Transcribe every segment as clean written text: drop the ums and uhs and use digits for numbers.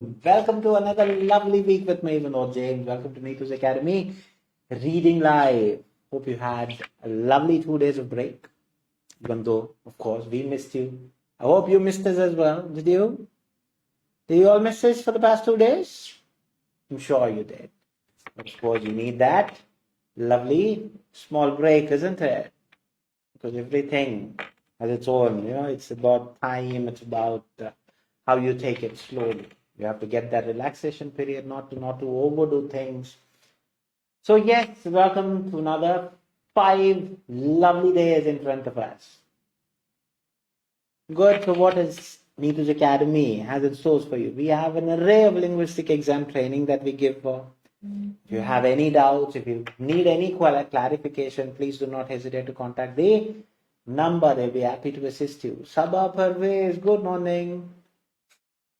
Welcome to another lovely week with me, James. Welcome to Neethus Academy, reading live. Hope you had a lovely 2 days of break, even though, of course, we missed you. I hope you missed us as well. Did you? Did you all miss us for the past 2 days? I'm sure you did. Of course, you need that lovely small break, isn't it? Because everything has its own, it's about time, it's about how you take it slowly. You have to get that relaxation period, not to overdo things. So yes, welcome to another 5 lovely days in front of us. Good. So what is Neethus Academy has in store for you? We have an array of linguistic exam training that we give for. If you have any doubts, if you need any clarification, please do not hesitate to contact the number. They'll be happy to assist you. 𝐓𝐫𝐢𝐲, good morning.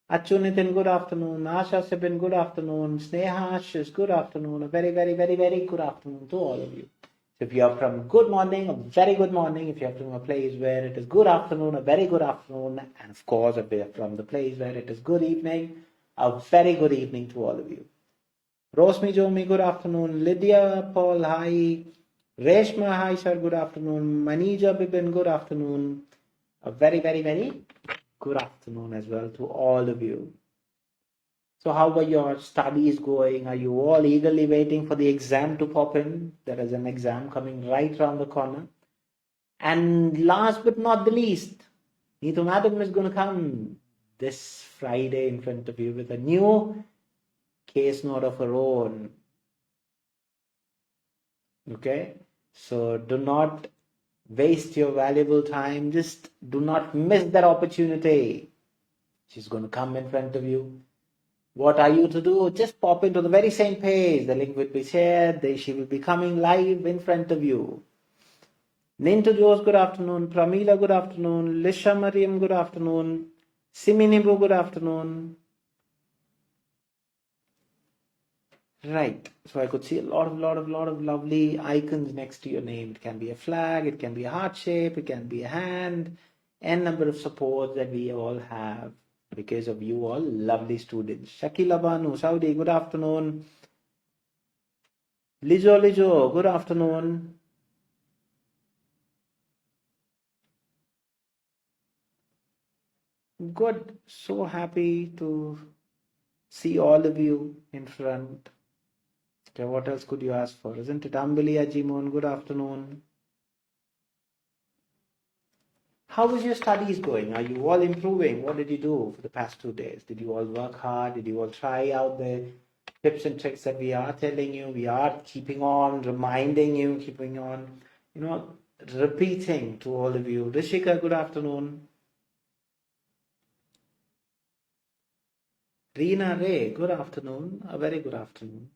Nitin, good afternoon. 𝐓𝐫𝐢𝐲, good afternoon. 𝐓𝐫𝐢𝐲, good afternoon. A very, very, very, very good afternoon to all of you. So if you are from good morning, a very good morning. If you are from a place where it is good afternoon, a very good afternoon. And of course, if you are from the place where it is good evening, a very good evening to all of you. Rosmi Jomi, good afternoon. Lydia Paul, hi. Reshma, hi sir, good afternoon. Manija Bibin, good afternoon. A very, very, very good afternoon as well to all of you. So how are your studies going? Are you all eagerly waiting for the exam to pop in? There is an exam coming right around the corner. And last but not the least, Neethu madam is going to come this Friday in front of you with a new case note of her own. Okay? So do not waste your valuable time. Just do not miss that opportunity. She's going to come in front of you. What are you to do? Just pop into the very same page. The link will be shared. She will be coming live in front of you. Nintu Jose, good afternoon. Pramila, good afternoon. Lisha Mariam, good afternoon. Siminibu, good afternoon. Right. So I could see a lot of lovely icons next to your name. It can be a flag, it can be a heart shape, it can be a hand, and number of supports that we all have because of you all lovely students. Shakila Banu, Saudi, good afternoon. Lijo, good afternoon. Good. So happy to see all of you in front. Okay, what else could you ask for? Isn't it? Ambali Ajimon, good afternoon. How is your studies going? Are you all improving? What did you do for the past 2 days? Did you all work hard? Did you all try out the tips and tricks that we are telling you? We are keeping on reminding you, keeping on, repeating to all of you. Rishika, good afternoon. Reena Ray, good afternoon. A very good afternoon.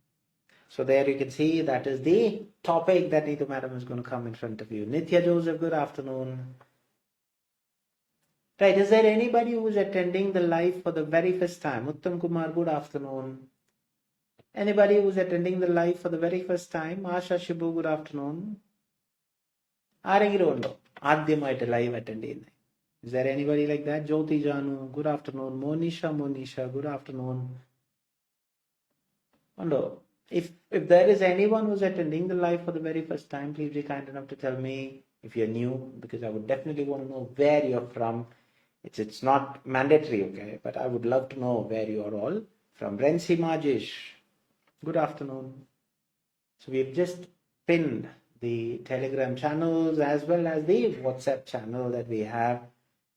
So there you can see that is the topic that Neethu madam is going to come in front of you. Nithya Joseph, good afternoon. Right, is there anybody who is attending the live for the very first time? Uttam Kumar, good afternoon. Anybody who is attending the live for the very first time? Asha Shibu, good afternoon. Arengirondo, Adhyamaita live attendee. Is there anybody like that? Jyoti Janu, good afternoon. Monisha, good afternoon. Wonder, if there is anyone who's attending the live for the very first time, please be kind enough to tell me if you're new, because I would definitely want to know where you're from. It's not mandatory, okay, but I would love to know where you are all from. Rensi Majish, good afternoon. So we've just pinned the Telegram channels as well as the WhatsApp channel that we have.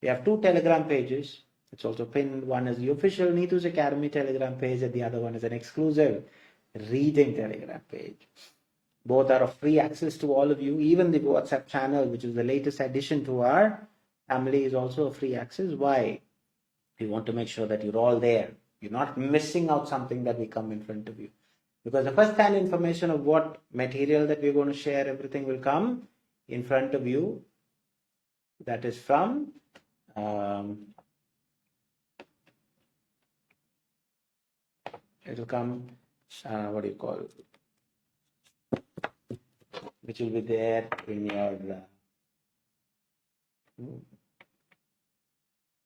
We have 2 Telegram pages. It's also pinned. One is the official Neethus Academy Telegram page, and the other one is an exclusive reading Telegram page. Both are of free access to all of you. Even the WhatsApp channel, which is the latest addition to our family, is also a free access. Why? We want to make sure that you're all there. You're not missing out something that we come in front of you. Because the first-hand information of what material that we're going to share, everything will come in front of you. That is from it will come, which will be there in your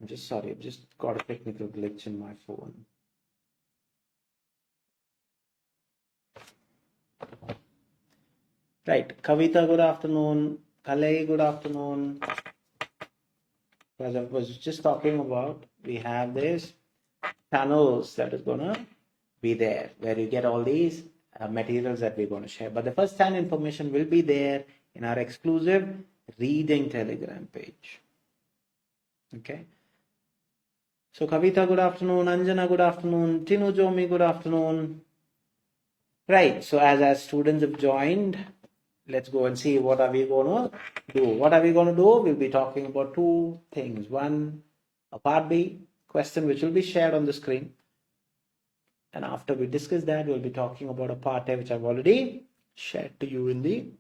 I'm just sorry, I've just got a technical glitch in my phone. Right. Kavita, good afternoon. Kalai, good afternoon. As I was just talking about, we have this channels that is going to be there where you get all these materials that we're going to share. But the first hand information will be there in our exclusive reading Telegram page. Okay. So Kavita, good afternoon. Anjana, good afternoon. Tinu Jomi, good afternoon. Right. So as students have joined, let's go and see what are we going to do. What are we going to do? We'll be talking about two things. One, a part B question which will be shared on the screen. And after we discuss that, we'll be talking about a part A which I've already shared to you in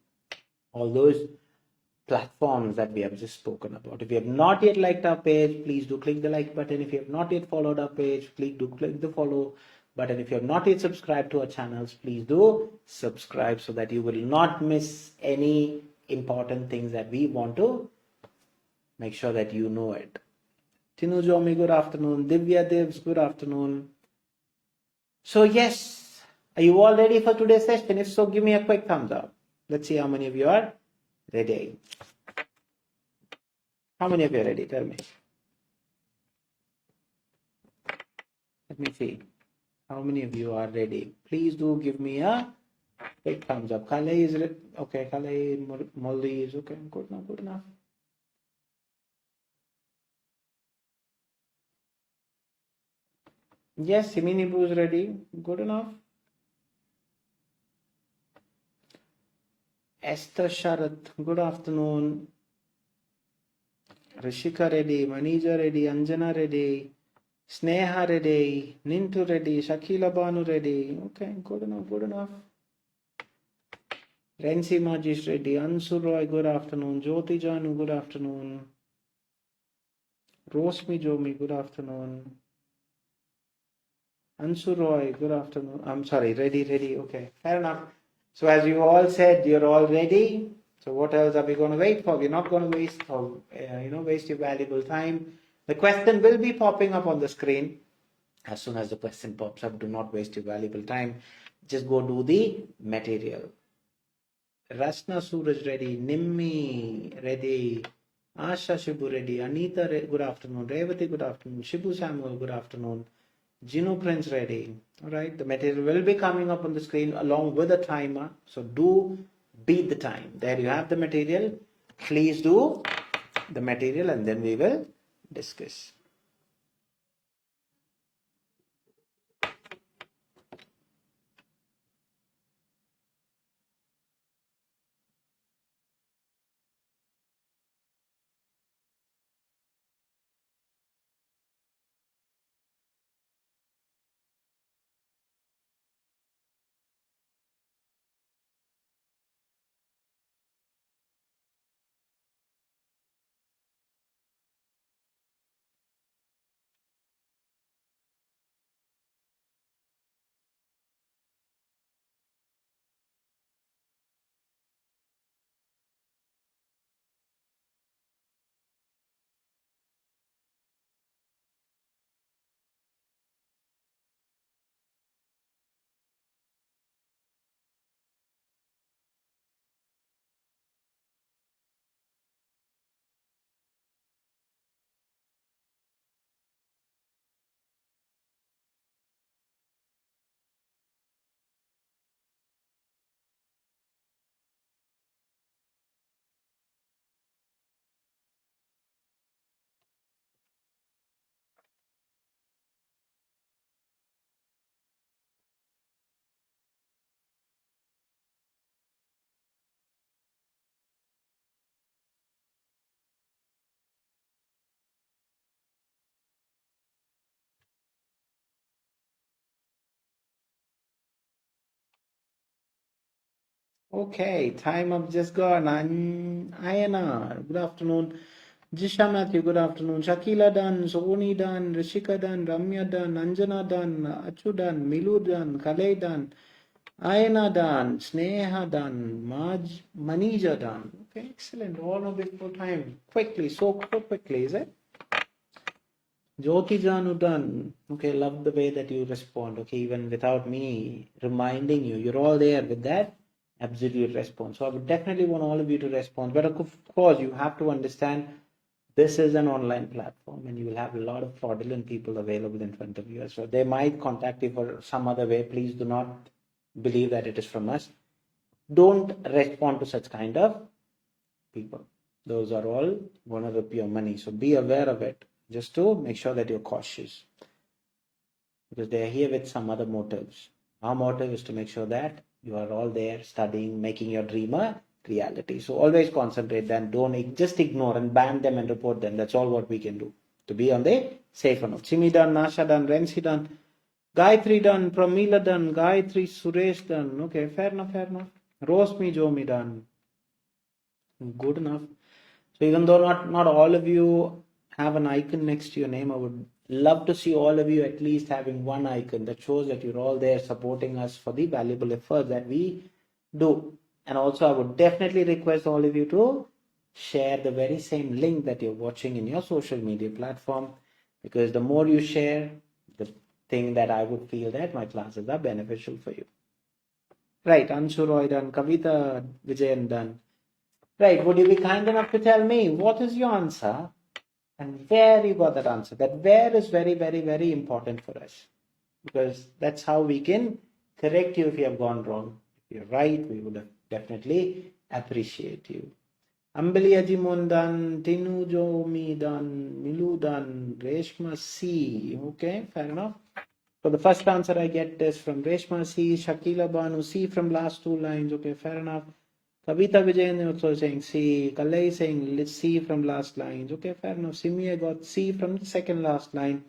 all those platforms that we have just spoken about. If you have not yet liked our page, please do click the like button. If you have not yet followed our page, please do click the follow button. If you have not yet subscribed to our channels, please do subscribe so that you will not miss any important things that we want to make sure that you know it. Tinu Jomi, good afternoon. 𝐓𝐫𝐢𝐳, good afternoon. So yes, are you all ready for today's session? If so, give me a quick thumbs up. Let's see how many of you are ready. How many of you are ready? Tell me. Let me see. How many of you are ready? Please do give me a quick thumbs up. Kalai is ready. Okay. Kalai Molly is okay. Good enough. Good enough. Yes, Simini Boo is ready. Good enough. Esther Sharath, good afternoon. Rishika ready. Manija ready. Anjana ready. Sneha ready. Neethu ready. Shakila Banu ready. Okay, good enough. Good enough. Rensi Majis ready. Ansu Roy, good afternoon. Jyoti Janu, good afternoon. Rosmi Jomi, good afternoon. Ansu Roy, good afternoon. I'm sorry, ready. Okay, fair enough. So as you all said, you're all ready. So what else are we going to wait for? We're not going to waste your valuable time. The question will be popping up on the screen. As soon as the question pops up, do not waste your valuable time. Just go do the material. Rashna Suraj ready. Nimmi ready. Asha Shibu ready. Anita, good afternoon. Revati, good afternoon. Shibu Samuel, good afternoon. Jinu Prince ready. All right. The material will be coming up on the screen along with a timer. So do beat the time. There you have the material. Please do the material and then we will discuss. Okay, time up just gone. Ayana, good afternoon. Jisha Matthew, good afternoon. Shakila done, Soni done, Rishika done, Ramya done, Anjana done, Achu done, Milu done, Kalei done, Ayana done, Sneha done, Manija done. Okay, excellent. All of it full time. Quickly, so quickly, is it? Jyoti Janu done. Okay, love the way that you respond. Okay, even without me reminding you, you're all there with that absolute response. So I would definitely want all of you to respond. But of course, you have to understand this is an online platform and you will have a lot of fraudulent people available in front of you. So they might contact you for some other way. Please do not believe that it is from us. Don't respond to such kind of people. Those are all going to rip your money. So be aware of it, just to make sure that you're cautious, because they are here with some other motives. Our motive is to make sure that you are all there studying, making your dream a reality. So always concentrate, then don't just ignore and ban them and report them. That's all what we can do to be on the safer note. Simi done, Nasha done, Rensi done, Gayatri done, Pramila done, Gayatri, Suresh done. Okay, fair enough, fair enough. Rosmi Jomi done. Good enough. So even though not all of you have an icon next to your name, I would love to see all of you at least having one icon that shows that you're all there supporting us for the valuable efforts that we do. And also I would definitely request all of you to share the very same link that you're watching in your social media platform, because the more you share, the thing that I would feel that my classes are beneficial for you. Right, Anshu Roy done, Kavita Vijayan done. Right, would you be kind enough to tell me what is your answer and where you got that answer? That where is very, very, very important for us, because that's how we can correct you if you have gone wrong. If you're right, we would definitely appreciate you. Ambali Ajimun done, Tinu Jomi done, Milu done, Reshma C. Okay, fair enough. So the first answer I get is from Reshma C, Shakila Banu C from last two lines. Okay, fair enough. Kavita Vijayan also saying C. Kalai saying C from last lines. Okay, fair enough. Simi got C from the second last line.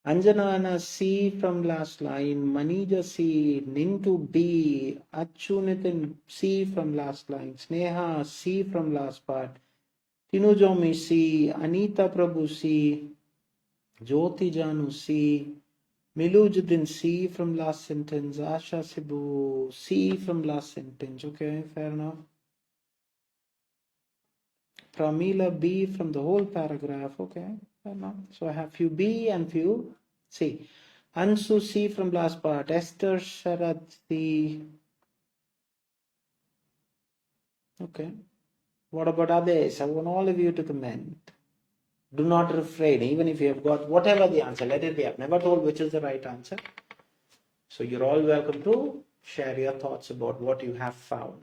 Anjana C from last line. Manija C. Neethu B. Achunitin C from last line. Sneha C from last part. Tinujomi C. Anita Prabhu C. Jyoti Janu C. Milujuddin C from last sentence. Asha Sibu C from last sentence. Okay, fair enough. Pramila B from the whole paragraph. Okay, fair enough. So I have few B and few C. Ansu C from last part. Esther Sharad C. Okay. What about others? I want all of you to comment. Do not refrain, even if you have got whatever the answer, let it be. I've never told which is the right answer. So you're all welcome to share your thoughts about what you have found.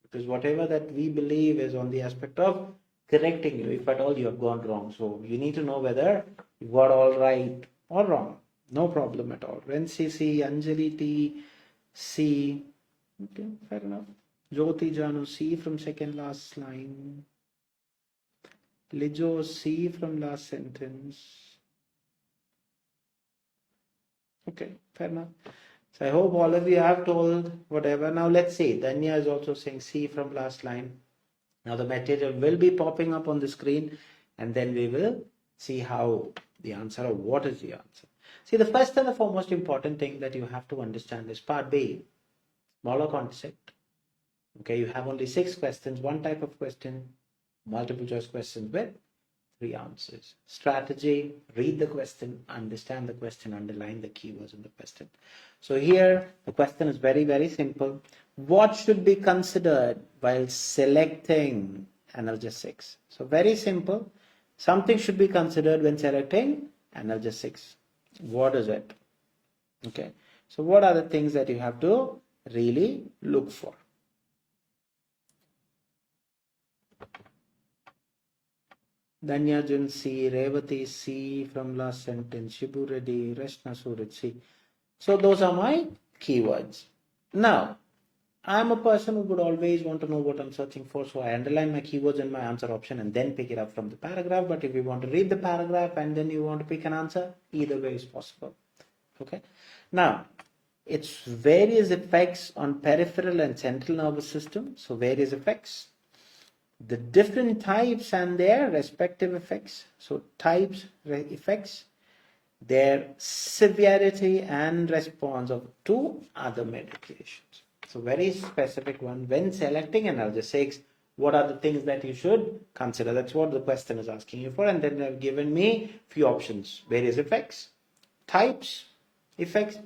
Because whatever that we believe is on the aspect of correcting you, if at all you have gone wrong. So you need to know whether you got all right or wrong. No problem at all. Rensi C, Anjali T, C. Okay, fair enough. Jyoti Janu C from second last line. Lijo C from last sentence. Okay, fair enough. So I hope all of you have told whatever. Now let's see. Danya is also saying C from last line. Now the material will be popping up on the screen, and then we will see how the answer, or what is the answer. See, the first and the foremost important thing that you have to understand is part B, smaller concept. Okay, you have only 6 questions, one type of question, multiple choice questions with 3 answers. Strategy, read the question, understand the question, underline the keywords in the question. So here the question is very, very simple. What should be considered while selecting analgesics? So very simple. Something should be considered when selecting analgesics. What is it? Okay. So what are the things that you have to really look for? Danyajan C, Revati C from last sentence, Shibu Reddy, Reshna Suraj C. So those are my keywords. Now, I'm a person who would always want to know what I'm searching for, so I underline my keywords in my answer option and then pick it up from the paragraph. But if you want to read the paragraph and then you want to pick an answer, either way is possible. Okay. Now, it's various effects on peripheral and central nervous system. So various effects, the different types and their respective effects. So types, effects, their severity and response of 2 other medications. So very specific one. When selecting analgesics, what are the things that you should consider? That's what the question is asking you for. And then they've given me few options. Various effects, types, effects,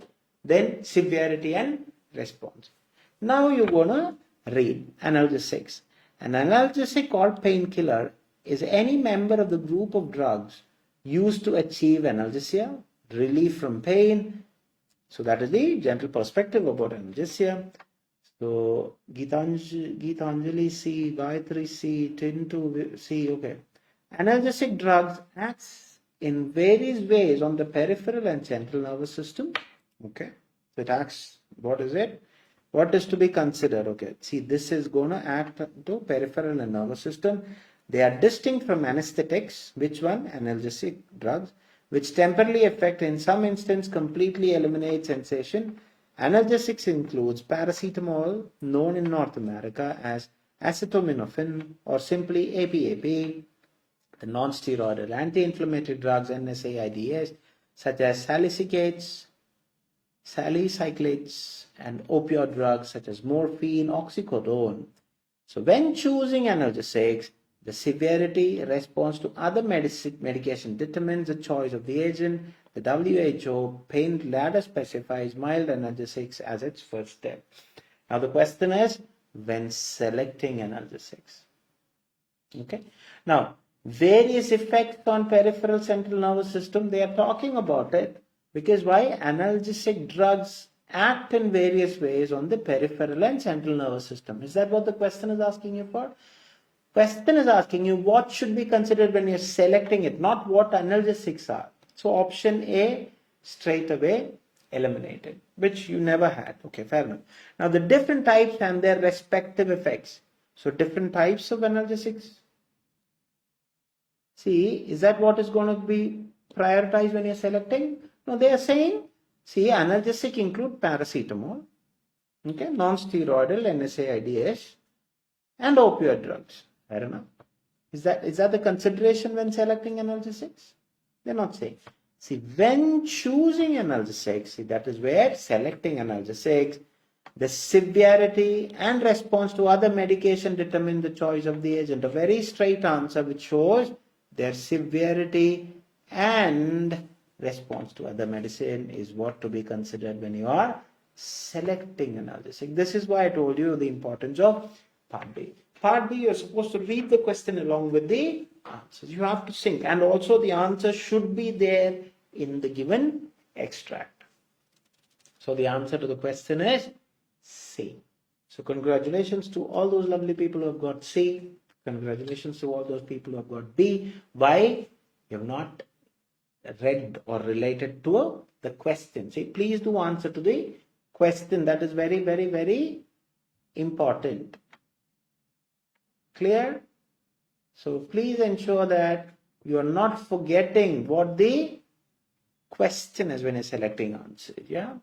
then severity and response. Now you're gonna read analgesics. An analgesic or painkiller is any member of the group of drugs used to achieve analgesia, relief from pain. So that is the general perspective about analgesia. So Geethanjali C, Gayatri C, Tintu C, okay. Analgesic drugs acts in various ways on the peripheral and central nervous system. Okay. So it acts, what is it? What is to be considered? Okay. See, this is going to act to peripheral and nervous system. They are distinct from anesthetics. Which one? Analgesic drugs, which temporarily affect, in some instance, completely eliminate sensation. Analgesics includes paracetamol, known in North America as acetaminophen or simply APAP, the non-steroidal anti-inflammatory drugs NSAIDs such as salicylates and opioid drugs such as morphine, oxycodone. So when choosing analgesics, the severity response to other medication determines the choice of the agent. The WHO pain ladder specifies mild analgesics as its first step. Now the question is, when selecting analgesics. Okay. Now, various effects on peripheral central nervous system, they are talking about it because why? Analgesic drugs act in various ways on the peripheral and central nervous system. Is that what the question is asking you for? Question is asking you what should be considered when you're selecting it, not what analgesics are. So option A, straight away eliminated, which you never had. Okay, fair enough. Now the different types and their respective effects. So different types of analgesics. See, is that what is going to be prioritized when you're selecting? No, they are saying, see, analgesic include paracetamol, okay, non-steroidal NSAIDs, and opioid drugs. Fair enough. Is that the consideration when selecting analgesics? They're not saying. See, when choosing analgesics, see, that is where selecting analgesics, the severity and response to other medication determine the choice of the agent. A very straight answer which shows their severity and response to other medicine is what to be considered when you are selecting analgesic. This is why I told you the importance of Part B. Part B, you're supposed to read the question along with the answers. You have to think, and also the answer should be there in the given extract. So the answer to the question is C. So congratulations to all those lovely people who have got C. Congratulations to all those people who have got B. Why? You have not read or related to the question. See, please do answer to the question. That is very, very, very important. Clear? So please ensure that you are not forgetting what the question is when you're selecting answers. Yeah.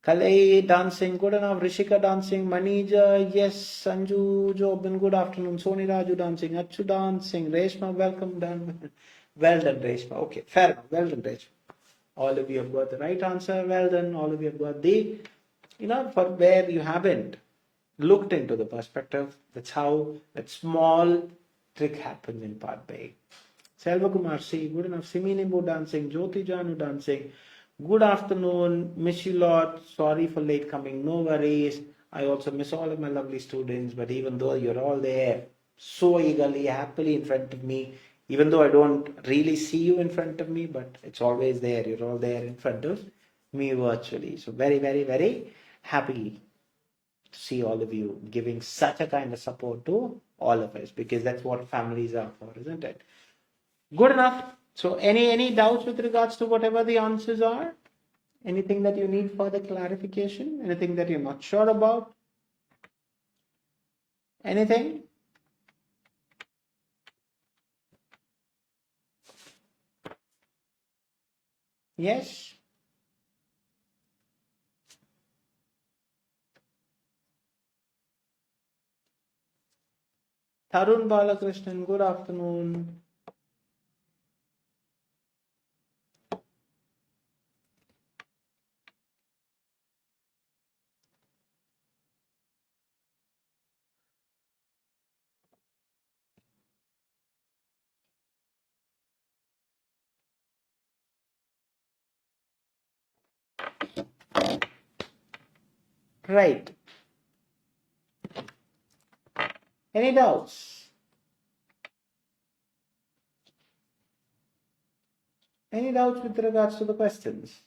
Kalei dancing, good enough. Rishika dancing. Manija, yes. Sanju, Jobin, good afternoon. Soni Raju dancing. Achu dancing. Reshma, welcome done. Well done, Reshma. Okay, fair enough. Well done, Reshma. All of you have got the right answer. Well done. All of you have got the, for where you haven't looked into the perspective. That's how that small trick happens in Part B. Selva Kumar C, good enough. Siminimbo dancing. Jyoti Janu dancing. Good afternoon. Miss you lot. Sorry for late coming. No worries. I also miss all of my lovely students. But even though you're all there so eagerly, happily in front of me, even though I don't really see you in front of me, but it's always there. You're all there in front of me virtually. So very, very, very happy to see all of you giving such a kind of support to all of us, because that's what families are for, isn't it? Good enough. So any doubts with regards to whatever the answers are? Anything that you need further clarification? Anything that you're not sure about? Anything? Yes? Tarun Balakrishnan, good afternoon. Right. Any doubts? Any doubts with regards to the questions?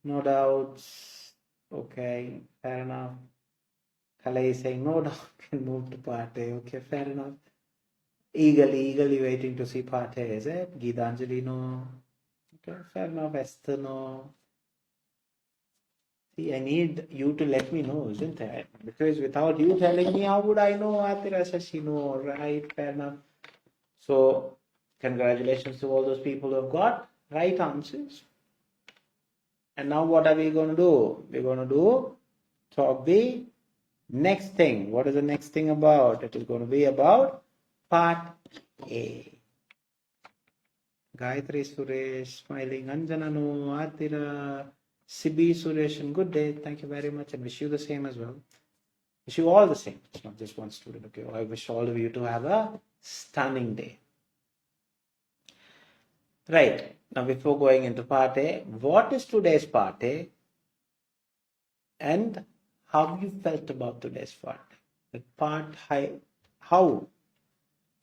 No doubts. Okay, fair enough. Kalai is saying no doubt, can move to part A. Okay, fair enough. Eagerly waiting to see part A, is it? Geethanjali, no. Okay, fair enough. Esther, no. See, I need you to let me know, isn't it? Because without you telling me, how would I know? Atira Shashi, no. Right, fair enough. So, congratulations to all those people who have got right answers. And now what are we going to do? We're going to talk the next thing. What is the next thing about? It is going to be about part A. Gayatri Suresh, smiling. Anjana, no. Atira, Sibi Suresh, and good day. Thank you very much, and wish you the same as well. Wish you all the same. It's not just one student, okay? I wish all of you to have a stunning day. Right. Now, before going into part A, what is today's part A? And how you felt about today's part? The part how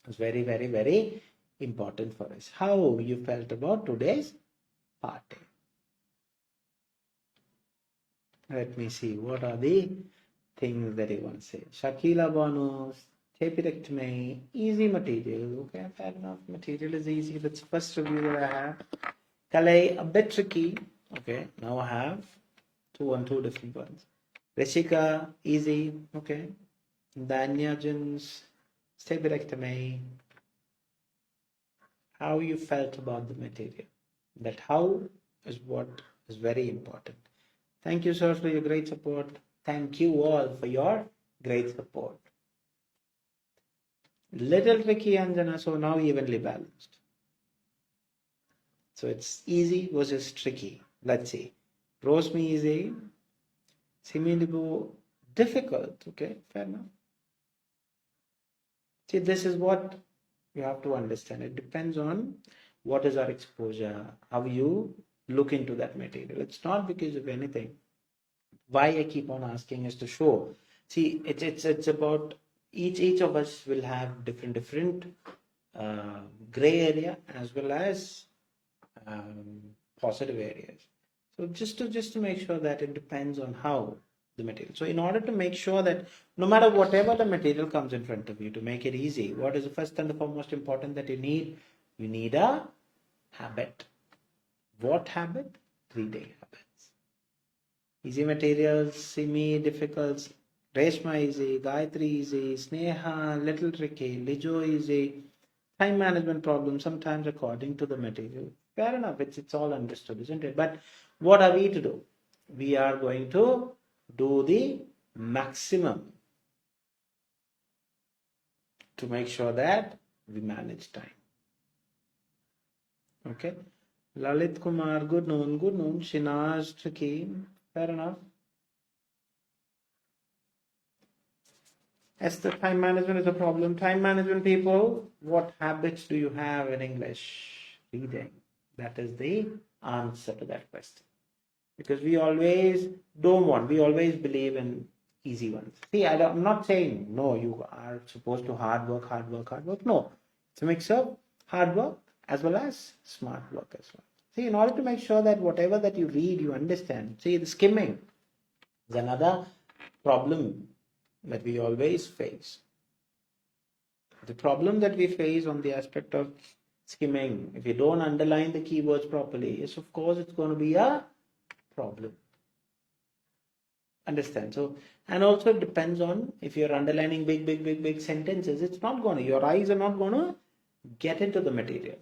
is very, very, very important for us. How you felt about today's part A? Let me see. What are the things that you want to say? Shakila Banu, 𝐓𝐫𝐢𝐳, easy material. Okay, fair enough. Material is easy. That's the first review that I have. Kalai, a bit tricky. Okay, now I have two different ones. Rishika, easy. Okay. Danyajans, 𝐓𝐫𝐢𝐳. How you felt about the material. That how is what is very important. Thank you, sir, for your great support. Thank you all for your great support. Little tricky, Anjana, so now evenly balanced. So it's easy versus tricky. Let's see. Rosme easy. Similibu difficult. Okay, fair enough. See, this is what you have to understand. It depends on what is our exposure, how you look into that material. It's not because of anything. Why I keep on asking is to show. See, it's about each of us will have different gray area as well as positive areas. So just to make sure that it depends on how the material. So in order to make sure that no matter whatever the material comes in front of you, to make it easy, what is the first and the foremost important that you need? You need a habit. What habit? Reading habits. Easy materials, semi difficult. Reshma easy, Gayatri easy, Sneha little tricky, Lijo easy. Time management problems sometimes according to the material. Fair enough, it's all understood, isn't it? But what are we to do? We are going to do the maximum to make sure that we manage time. Okay. Lalit Kumar, good noon. Shinaz, tricky. Fair enough. As the time management is a problem. Time management, people, what habits do you have in English? Reading. That is the answer to that question. Because we always we always believe in easy ones. See, I'm not saying, no, you are supposed to hard work. No, it's a mix of hard work as well as smart work as well. See, in order to make sure that whatever that you read, you understand. See, the skimming is another problem that we always face. The problem that we face on the aspect of skimming, if you don't underline the keywords properly, is of course it's going to be a problem. Understand? So, and also it depends on if you're underlining big sentences, it's not going to, your eyes are not going to get into the material.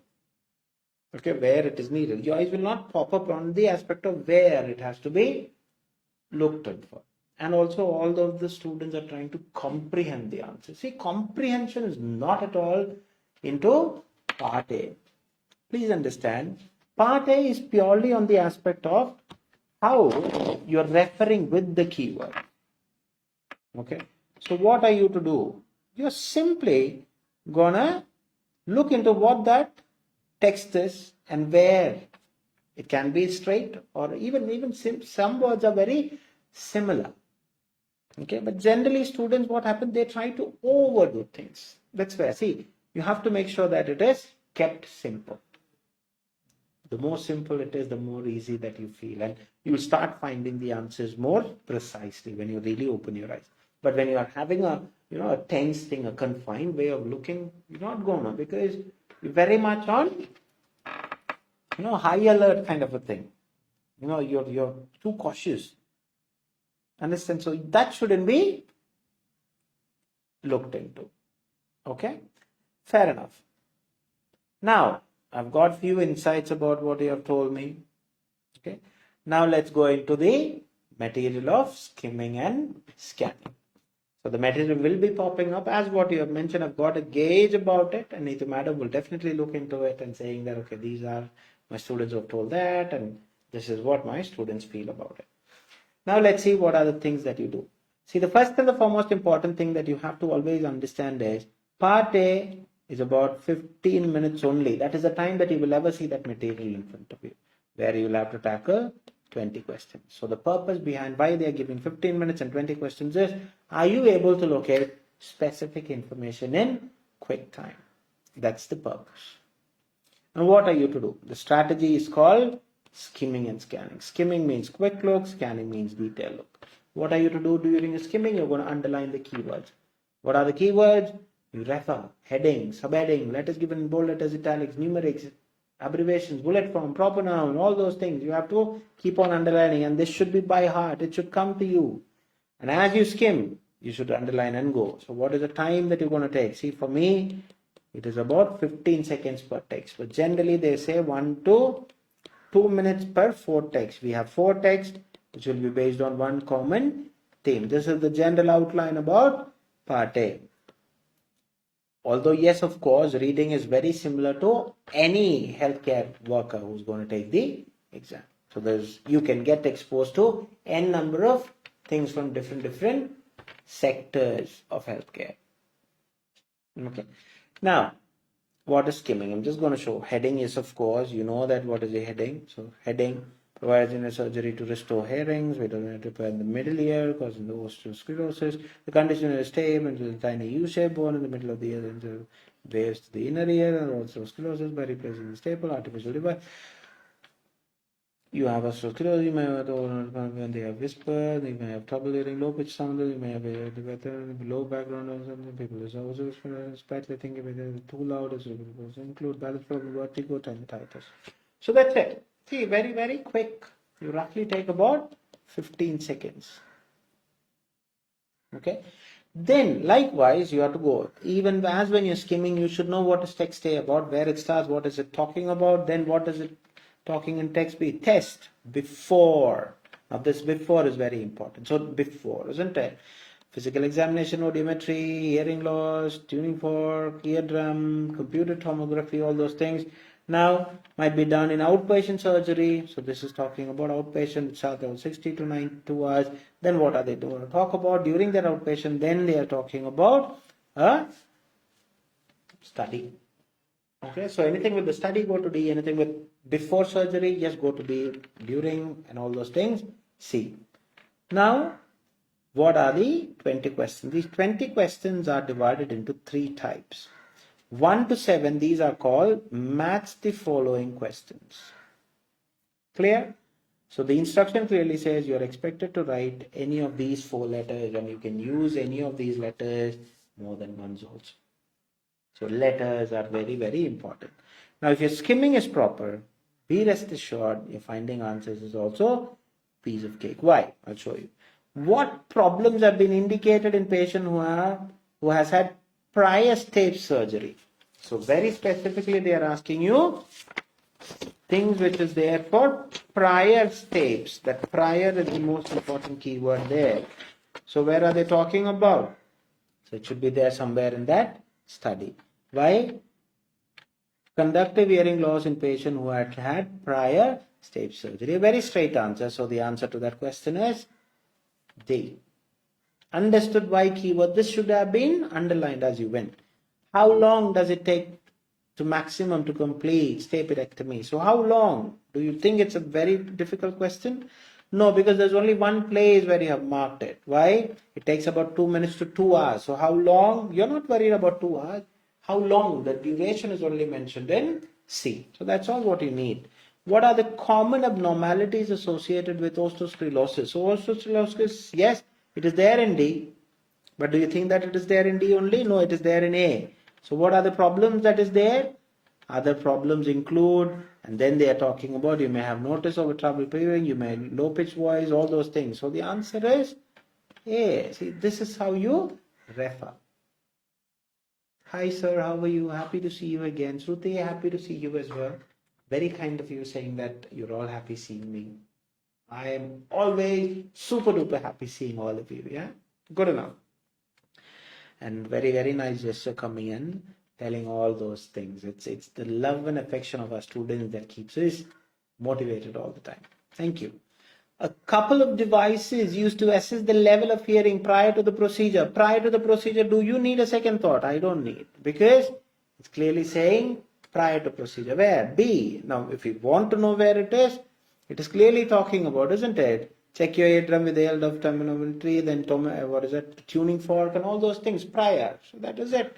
Okay, where it is needed. Your eyes will not pop up on the aspect of where it has to be looked at for. And also all of the students are trying to comprehend the answer. See, comprehension is not at all into part A. Please understand, part A is purely on the aspect of how you're referring with the keyword. Okay. So what are you to do? You're simply gonna look into what that text is and where it can be straight or even some words are very similar. Okay, but generally students, what happens, they try to overdo things. That's where, see, you have to make sure that it is kept simple. The more simple it is, the more easy that you feel, and you will start finding the answers more precisely when you really open your eyes. But when you are having a a tense thing, a confined way of looking, you're not gonna, because you're very much on high alert kind of a thing. You're too cautious. Understand? So that shouldn't be looked into. Okay, fair enough. Now I've got few insights about what you have told me. Okay, now let's go into the material of skimming and scanning. So the material will be popping up as what you have mentioned. I've got a gauge about it, and Neethu madam will definitely look into it and saying that, okay, these are my students who have told that, and this is what my students feel about it. Now let's see what are the things that you do. See, the first and the foremost important thing that you have to always understand is part A is about 15 minutes only. That is the time that you will ever see that material in front of you, where you will have to tackle 20 questions. So the purpose behind why they are giving 15 minutes and 20 questions is, are you able to locate specific information in quick time? That's the purpose. And what are you to do? The strategy is called skimming and scanning. Skimming means quick look, scanning means detailed look. What are you to do during the skimming? You're going to underline the keywords. What are the keywords? You refer, heading, subheading, letters given in bold letters, italics, numerics, abbreviations, bullet form, proper noun, all those things. You have to keep on underlining, and this should be by heart. It should come to you. And as you skim, you should underline and go. So what is the time that you're going to take? See, for me, it is about 15 seconds per text. But generally, they say 1 to 2 minutes per 4 texts. We have 4 texts, which will be based on one common theme. This is the general outline about part A. Although, yes, of course, reading is very similar to any healthcare worker who's going to take the exam. So you can get exposed to n number of things from different sectors of healthcare. Okay. Now, what is skimming? I'm just going to show. Heading is, of course, you know that what is a heading. So heading provides in a surgery to restore hearings. We don't have to repair the middle ear causing the osteosclerosis. The condition is stable into the tiny U-shaped bone in the middle of the ear and waves to the inner ear, and osteosclerosis by replacing the staple artificial device. You have osteosclerosis, you may have when they have whisper, you may have trouble hearing low pitch sound, you may have a low background or something. People is also especially thinking it's too loud, it include balance problem, vertigo, tinnitus. So that's it. See, very, very quick. You roughly take about 15 seconds. Okay. Then, likewise, you have to go. Even as when you're skimming, you should know what is text A about, where it starts, what is it talking about, then what is it talking in text B. Test before. Now, this before is very important. So, before, isn't it? Physical examination, audiometry, hearing loss, tuning fork, eardrum, computer tomography, all those things. Now, might be done in outpatient surgery. So this is talking about outpatient, it's about 60 to 92 hours. Then what are they going to talk about during their outpatient? Then they are talking about a study. Okay, so anything with the study, go to D. Anything with before surgery, yes, go to B. During and all those things, C. Now, what are the 20 questions? These 20 questions are divided into 3 types. 1 to 7, these are called match the following questions. Clear? So the instruction clearly says you are expected to write any of these 4 letters, and you can use any of these letters more than once also. So letters are very, very important. Now, if your skimming is proper, be rest assured your finding answers is also a piece of cake. Why? I'll show you. What problems have been indicated in patient who has had prior stapes surgery? So very specifically they are asking you things which is there for prior stapes. That prior is the most important keyword there. So where are they talking about? So it should be there somewhere in that study. Why? Conductive hearing loss in patient who had prior stapes surgery. A very straight answer. So the answer to that question is D. Understood why keyword? This should have been underlined as you went. How long does it take to maximum to complete stapedectomy? So how long? Do you think it's a very difficult question? No, because there's only one place where you have marked it. Why? It takes about 2 minutes to 2 hours. So how long? You're not worried about 2 hours. How long? The duration is only mentioned in C. So that's all what you need. What are the common abnormalities associated with osteosclerosis? So osteosclerosis, yes, it is there in D. But do you think that it is there in D only? No, it is there in A. So what are the problems that is there? Other problems include, and then they are talking about, you may have notice of a trouble breathing, you may have low pitched voice, all those things. So the answer is A. See, this is how you refer. Hi sir, how are you? Happy to see you again. Shruti, happy to see you as well. Very kind of you saying that you're all happy seeing me. I am always super duper happy seeing all of you. Yeah, good enough. And very, very nice gesture coming in, telling all those things. It's the love and affection of our students that keeps us motivated all the time. Thank you. A couple of devices used to assess the level of hearing prior to the procedure. Prior to the procedure, do you need a second thought? I don't need, because it's clearly saying prior to procedure. Where? B. Now, if you want to know where it is clearly talking about, isn't it? Check your eardrum with the help of terminometry, then what is it? Tuning fork and all those things prior. So that is it.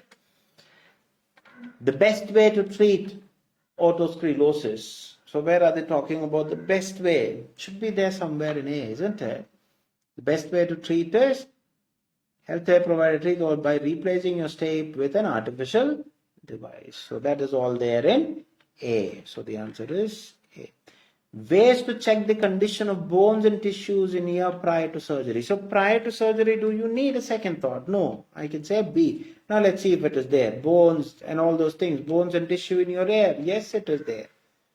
The best way to treat otosclerosis. So where are they talking about the best way? It should be there somewhere in A, isn't it? The best way to treat is healthcare provider treat or by replacing your tape with an artificial device. So that is all there in A. So the answer is A. Ways to check the condition of bones and tissues in ear prior to surgery. So prior to surgery, do you need a second thought? No, I can say B. Now let's see if it is there. Bones and all those things. Bones and tissue in your ear. Yes, it is there.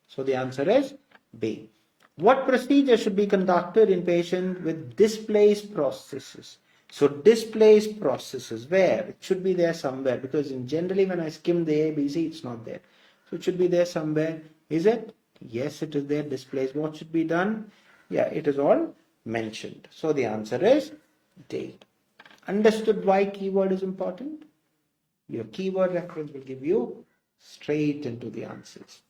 So the answer is B. What procedure should be conducted in patients with displaced processes? So displaced processes, where? It should be there somewhere, because generally when I skim the A, B, C, it's not there. So it should be there somewhere. Is it? Yes, it is there. Displaced. What should be done? Yeah, it is all mentioned. So the answer is D. Understood why keyword is important? Your keyword reference will give you straight into the answers.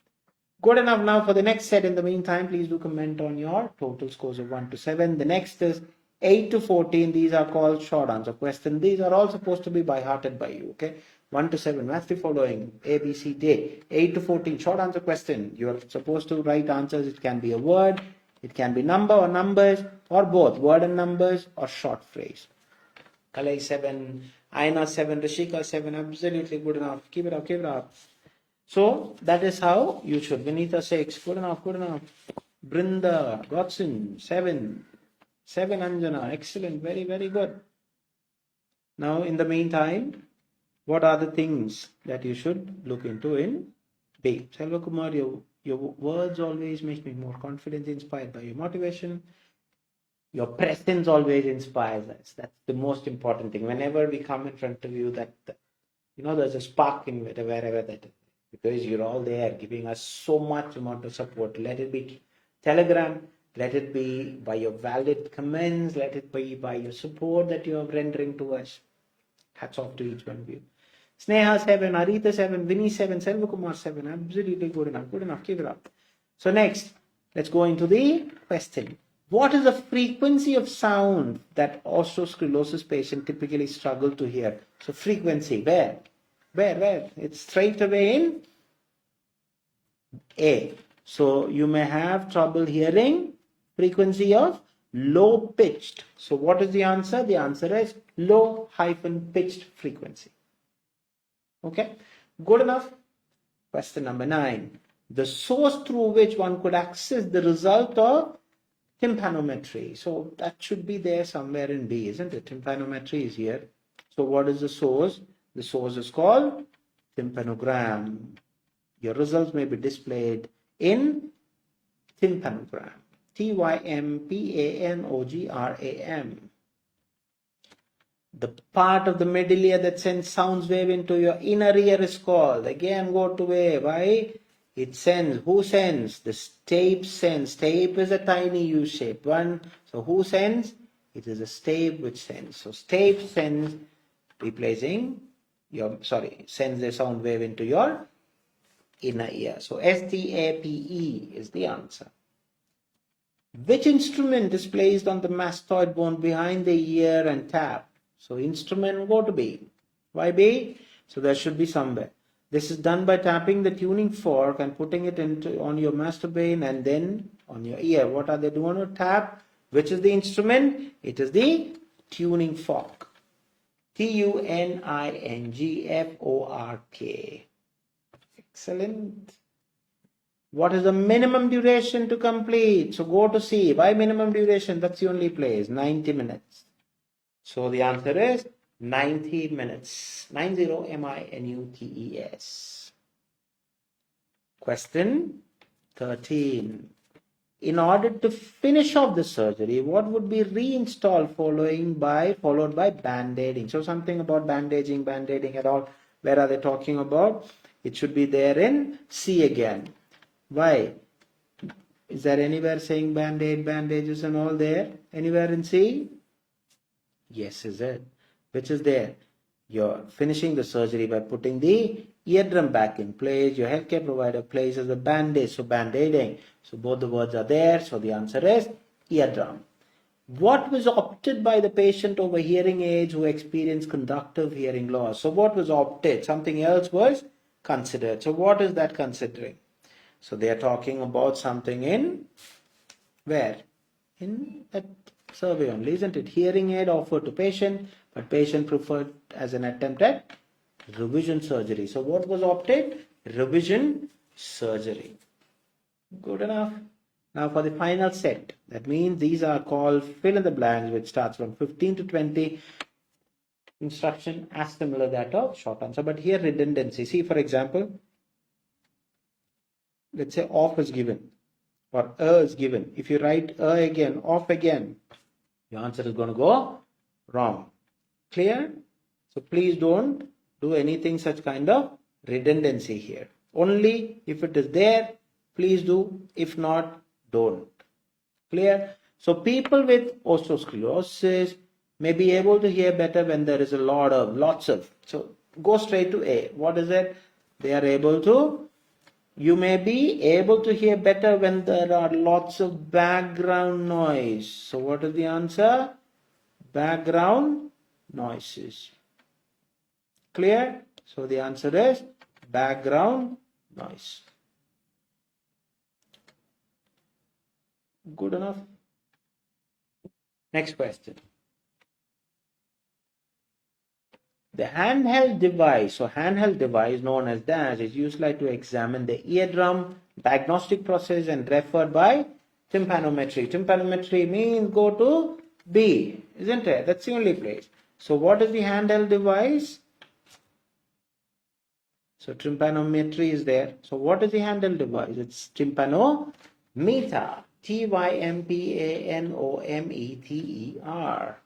Good enough. Now for the next set. In the meantime, please do comment on your total scores of 1 to 7. The next is 8 to 14. These are called short answer questions. These are all supposed to be by hearted by you. Okay. 1 to 7. Match the following. A, B, C, D. 8 to 14. Short answer question. You're supposed to write answers. It can be a word. It can be number or numbers, or both. Word and numbers, or short phrase. Kalai 7. Aina 7. Rishika 7. Absolutely good enough. Keep it up. Keep it up. So that is how you should. Vinita 6, good enough, good enough. Brinda, Godson 7, 7 Anjana, excellent, very, very good. Now in the meantime, what are the things that you should look into in B? Selva Kumar, your words always make me more confident, inspired by your motivation. Your presence always inspires us. That's the most important thing. Whenever we come in front of you, there's a spark in wherever that is. Because you're all there giving us so much amount of support. Let it be Telegram, let it be by your valid comments, let it be by your support that you are rendering to us. Hats off to each one of you. Sneha 7, Arita 7, Vinny 7, Selvakumar 7. Absolutely good enough. Good enough. Keep it up. So next, let's go into the question. What is the frequency of sound that osteosclerosis patient typically struggle to hear? So frequency, where? Where? It's straight away in A. So you may have trouble hearing frequency of low pitched. So what is the answer? The answer is low -pitched frequency. Okay, good enough. Question number 9. The source through which one could access the result of tympanometry. So that should be there somewhere in B, isn't it? Tympanometry is here. So what is the source? The source is called tympanogram. Your results may be displayed in tympanogram. Tympanogram. The part of the middle ear that sends sound wave into your inner ear is called, again go to A. Why? It sends. Who sends? The tape sends. Tape is a tiny U-shaped one. So who sends? It is a tape which sends. So tape sends, sends the sound wave into your inner ear. So STAPE is the answer. Which instrument is placed on the mastoid bone behind the ear and tapped? So instrument go to B. Why B? So there should be somewhere. This is done by tapping the tuning fork and putting it on your masturbane and then on your ear. What are they doing to tap? Which is the instrument? It is the tuning fork. TUNINGFORK. Excellent. What is the minimum duration to complete? So go to C. Why minimum duration? That's the only place. 90 minutes. So the answer is 90 minutes. 90 minutes. Question 13. In order to finish off the surgery, what would be reinstalled followed by band-aiding? So something about bandaging at all. Where are they talking about? It should be there in C again. Why? Is there anywhere saying band-aid, bandages and all there? Anywhere in C? Yes, is it? Which is there? You're finishing the surgery by putting the eardrum back in place. Your healthcare provider places a bandage, so band-aiding. So both the words are there. So the answer is eardrum. What was opted by the patient over hearing aids who experienced conductive hearing loss? So what was opted? Something else was considered. So what is that considering? So they are talking about something in where? In that survey only, isn't it? Hearing aid offered to patient, but patient preferred as an attempt at revision surgery. So what was opted? Revision surgery. Good enough. Now for the final set, that means these are called fill in the blanks, which starts from 15 to 20. Instruction as similar that of short answer, but here redundancy. See, for example, let's say off is given or is given. If you write again, off again, your answer is going to go wrong. Clear? So please don't do anything such kind of redundancy here. Only if it is there, please do. If not, don't. Clear? So people with osteosclerosis may be able to hear better when there is lots of. So go straight to A. What is it? They are able to. You may be able to hear better when there are lots of background noise. So what is the answer? Background noises. Clear? So the answer is background noise. Good enough? Next question. The handheld device, or handheld device known as DASH, is used to examine the eardrum, diagnostic process, and referred by tympanometry. Tympanometry means go to B, isn't it? That's the only place. So what is the handheld device? So tympanometry is there. So what is the handheld device? It's tympanometer. TYMPANOMETER.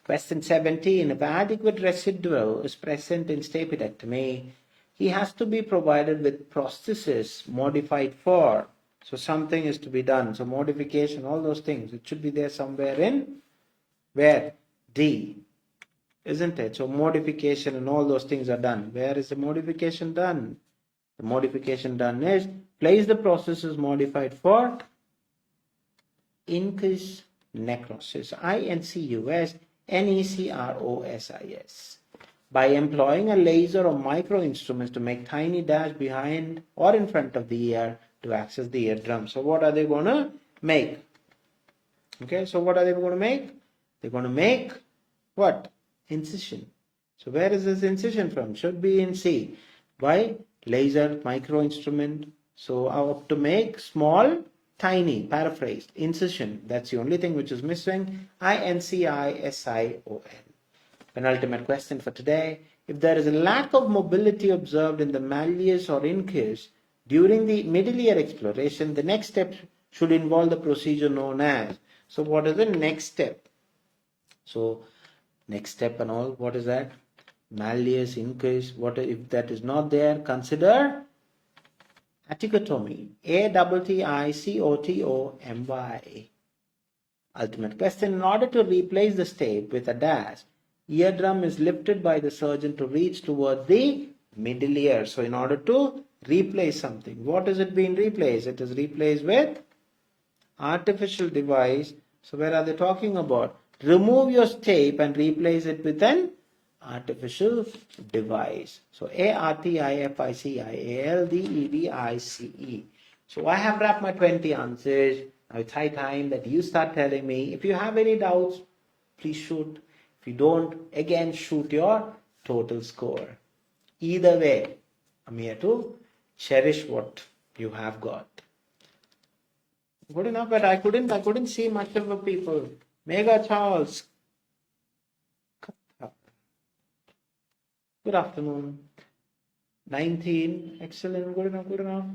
Question 17. If adequate residual is present in stapedectomy, he has to be provided with prosthesis modified for. So something is to be done. So modification, all those things. It should be there somewhere in where? D. Isn't it? So modification and all those things are done. Where is the modification done? The modification done is place the prosthesis modified for incus necrosis. INCUS NECROSIS. By employing a laser or micro instruments to make tiny dash behind or in front of the ear to access the eardrum. So what are they going to make? Okay, so what are they going to make? They're going to make what? Incision. So where is this incision from? Should be in C. Why? Laser, micro instrument. So I have to make small, tiny, paraphrased, incision. That's the only thing which is missing. INCISION. Penultimate question for today. If there is a lack of mobility observed in the malleus or incus during the middle ear exploration, the next step should involve the procedure known as. So what is the next step? So next step and all, what is that? Malleus, incus. What if that is not there? Consider acticotomy. ATTICOTOMY. Ultimate question. In order to replace the stape with a dash, eardrum is lifted by the surgeon to reach towards the middle ear. So in order to replace something, what is it being replaced? It is replaced with artificial device. So where are they talking about? Remove your tape and replace it with an artificial device. So 𝐴𝑅𝑇𝐼𝐹𝐼𝐶𝐼_ALDEVICE. So I have wrapped my 20 answers. Now it's high time that you start telling me. If you have any doubts, please shoot. If you don't, again shoot your total score. Either way, I'm here to cherish what you have got. Good enough, but I couldn't see much of the people. Mega Charles. Good afternoon. 19, excellent, good enough, good enough.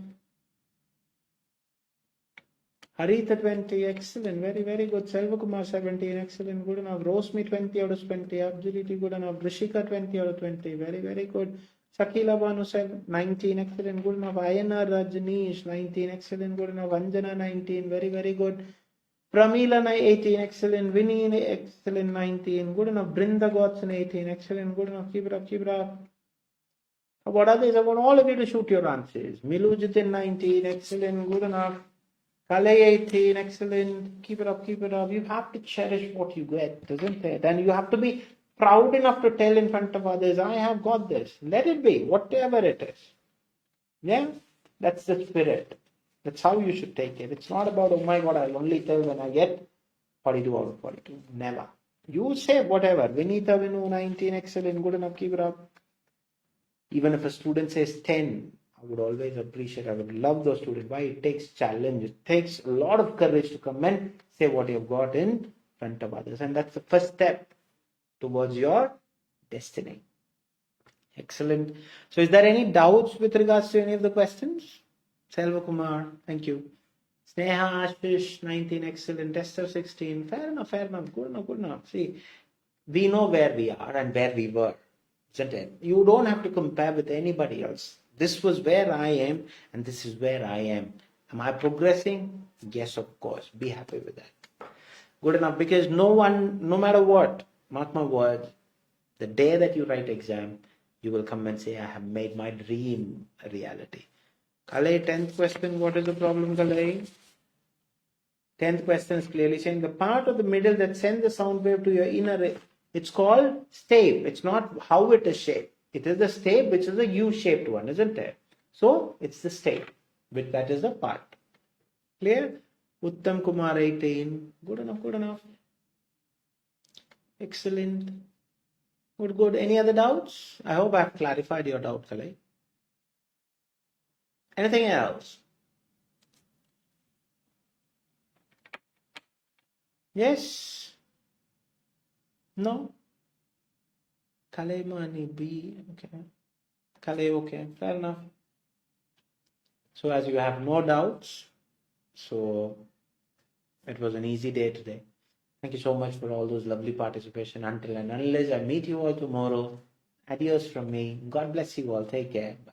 Haritha 20, excellent, very, very good. 𝐓𝐫𝐢𝐲 17, excellent, good enough. Rosmi 20 out of 20, absolutely good enough. Rishika 20 out of 20, very, very good. Sakila Banu 19, excellent, good enough. Ayana Rajneesh 19, excellent, good enough. Anjana 19, very, very good. Pramila 18, excellent. Vinny, excellent, 19, good enough. Brinda Godson 18, excellent, good enough. Keep it up, keep it up. What others? I want all of you to shoot your answers. Milu Jitin 19, excellent, good enough. Kale 18, excellent. Keep it up, keep it up. You have to cherish what you get, isn't it? And you have to be proud enough to tell in front of others, I have got this. Let it be, whatever it is. Yeah? That's the spirit. That's how you should take it. It's not about, oh my God, I'll only tell when I get 42 out of 42. Never. You say whatever. Vinita Vinu 19, excellent, good enough, keep it up. Even if a student says 10, I would always appreciate, I would love those students. Why? It takes challenge. It takes a lot of courage to come and say what you've got in front of others. And that's the first step towards your destiny. Excellent. So is there any doubts with regards to any of the questions? Selva Kumar, thank you. Sneha Ashish, 19, excellent. Esther 16, fair enough, good enough, good enough. See, we know where we are and where we were, isn't it? You don't have to compare with anybody else. This was where I am and this is where I am. Am I progressing? Yes, of course. Be happy with that. Good enough, because no one, no matter what, mark my words, the day that you write exam, you will come and say, I have made my dream a reality. Kalei, 10th question, what is the problem, Kalei? 10th question is clearly saying the part of the middle that sends the sound wave to your inner ear, it's called stave. It's not how it is shaped. It is the stave, which is a U-shaped one, isn't it? So it's the stave, which that is the part. Clear? Uttam Kumar 18. Good enough, good enough. Excellent. Good, good. Any other doubts? I hope I have clarified your doubt, Kalei. Anything else? Yes? No? Kalei Mani B. Okay. Kalei, okay. Fair enough. So as you have no doubts, so it was an easy day today. Thank you so much for all those lovely participation. Until and unless I meet you all tomorrow, adios from me. God bless you all. Take care. Bye.